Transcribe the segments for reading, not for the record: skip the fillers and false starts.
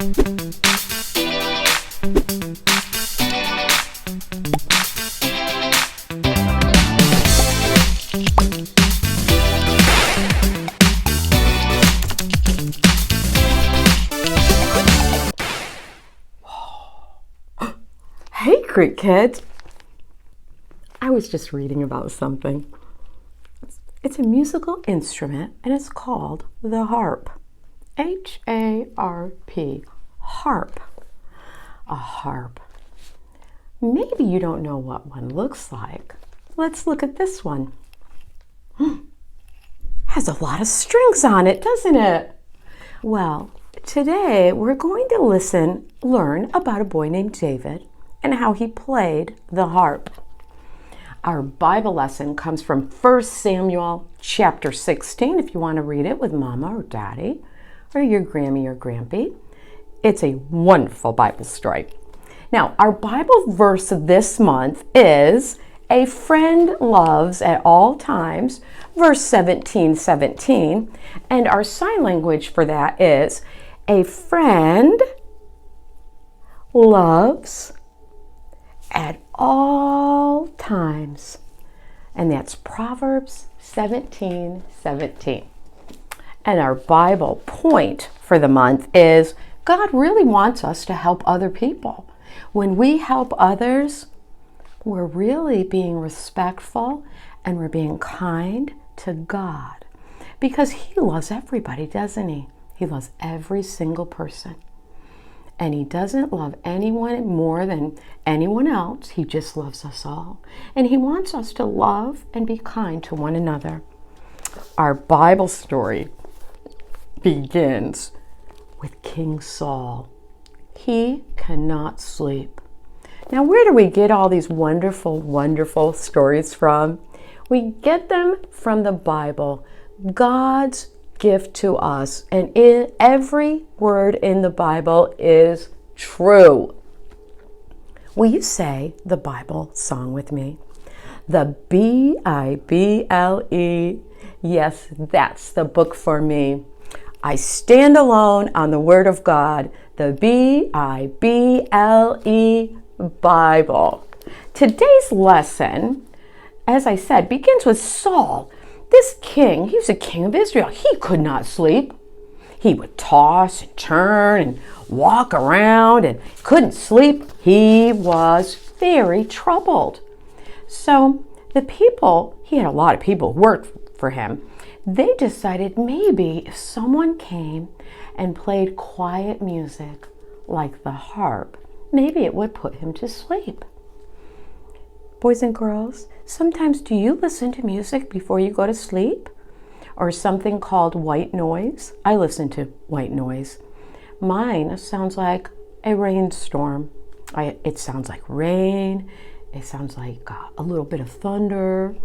Hey, Greek kids! I was just reading about something. It's a musical instrument and it's called the harp. H-A-R-P. Harp. A harp. Maybe you don't know what one looks like. Let's look at this one. Has a lot of strings on it, doesn't it? Well, today we're going to learn about a boy named David and how he played the harp. Our Bible lesson comes from 1 Samuel chapter 16, if you want to read it with Mama or Daddy or your Grammy or Grampy. It's a wonderful Bible story. Now, our Bible verse this month is, "A friend loves at all times," verse 17:17, and our sign language for that is, "A friend loves at all times," and that's Proverbs 17:17. And our Bible point for the month is, God really wants us to help other people. When we help others, we're really being respectful and we're being kind to God, because He loves everybody, doesn't He? He loves every single person. And He doesn't love anyone more than anyone else. He just loves us all. And He wants us to love and be kind to one another. Our Bible story begins with King Saul. He cannot sleep. Now, where do we get all these wonderful, wonderful stories from? We get them from the Bible, God's gift to us, and every word in the Bible is true. Will you say the Bible song with me? The Bible. Yes, that's the book for me. I stand alone on the Word of God, the Bible, Bible. Today's lesson, as I said, begins with Saul. This king, he was a king of Israel. He could not sleep. He would toss and turn and walk around and couldn't sleep. He was very troubled. So the people, he had a lot of people who worked for him. They decided maybe if someone came and played quiet music like the harp, maybe it would put him to sleep. Boys and girls, sometimes do you listen to music before you go to sleep? Or something called white noise? I listen to white noise. Mine sounds like a rainstorm. It sounds like rain. It sounds like a little bit of thunder.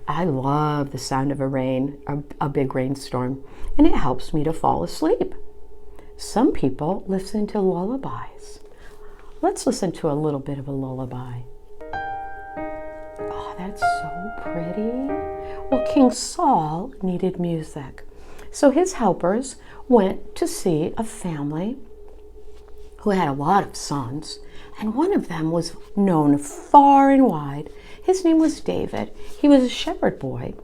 I love the sound of a big rainstorm, and it helps me to fall asleep. Some people listen to lullabies. Let's listen to a little bit of a lullaby. Oh, that's so pretty. Well, King Saul needed music. So his helpers went to see a family who had a lot of sons, and one of them was known far and wide. His name was David. He was a shepherd boy,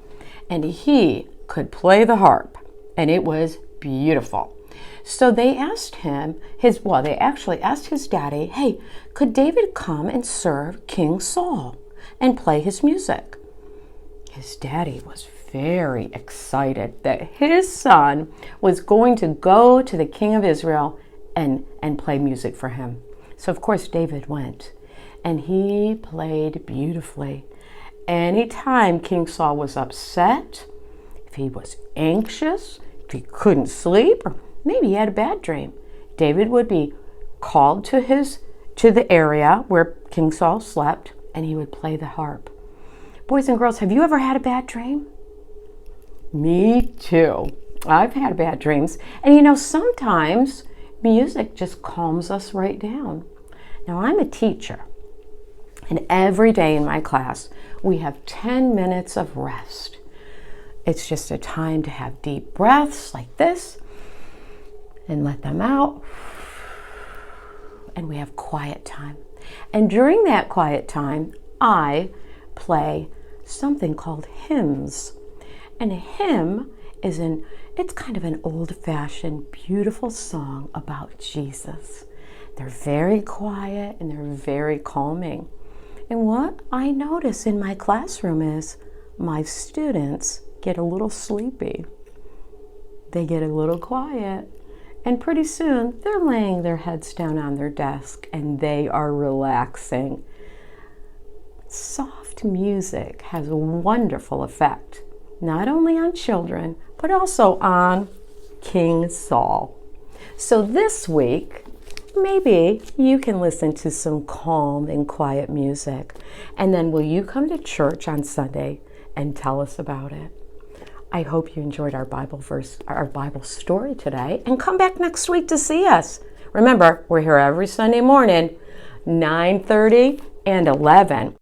and he could play the harp, and it was beautiful. So they asked him, they actually asked his daddy, hey, could David come and serve King Saul and play his music? His daddy was very excited that his son was going to go to the king of Israel and play music for him. So of course David went, and he played beautifully. Anytime King Saul was upset, if he was anxious, if he couldn't sleep, or maybe he had a bad dream, David would be called to the area where King Saul slept, and he would play the harp. Boys and girls, have you ever had a bad dream? Me too. I've had bad dreams. And sometimes music just calms us right down. Now, I'm a teacher, and every day in my class, we have 10 minutes of rest. It's just a time to have deep breaths like this and let them out. and we have quiet time. And during that quiet time, I play something called hymns. And a hymn it's kind of an old-fashioned, beautiful song about Jesus. They're very quiet and they're very calming. And what I notice in my classroom is my students get a little sleepy. They get a little quiet. And pretty soon, they're laying their heads down on their desk and they are relaxing. Soft music has a wonderful effect, not only on children, but also on King Saul. So this week, maybe you can listen to some calm and quiet music. And then will you come to church on Sunday and tell us about it? I hope you enjoyed our Bible story today, and come back next week to see us. Remember, we're here every Sunday morning, 9:30 and 11.